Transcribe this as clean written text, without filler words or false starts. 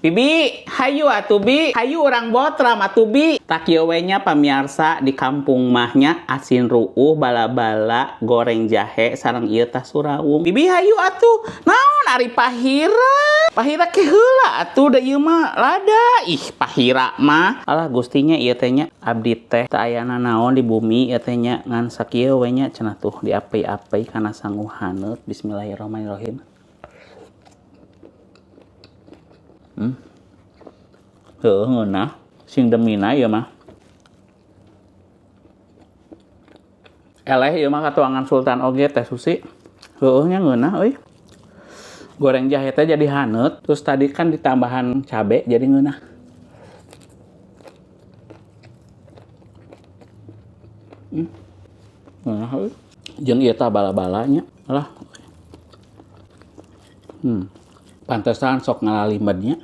Bibi, hayu atuh Bi, hayu orang Botram atuh Bi. Tak kieu we nya pamirsa di kampung mahnya asin ruuh bala-bala goreng jahe sareng ieu tah surawung. Bibi hayu atuh. Naon ari Pahira? Pahira ke heula atuh da ieu mah lada. Ih, Pahira mah alah gustinya ieu teh nya abdi teh teu aya naon di bumi ieu teh nya ngan sakieu we nya cenah tuh diapei-apei kana sangu haneut. Bismillahirrahmanirrahim. Heueuh ngeunah sing demina ieu mah. Eleh ieu mah katuangan Sultan oge teh Susi. Heueuh nya ngeunah euy. Goreng jahe teh jadi haneut, terus tadi kan ditambahan cabe jadi ngeunah. Ngeunah euy. Jeung ieu tah bala-balanya. Alah. Pantesan sok ngalalimednya.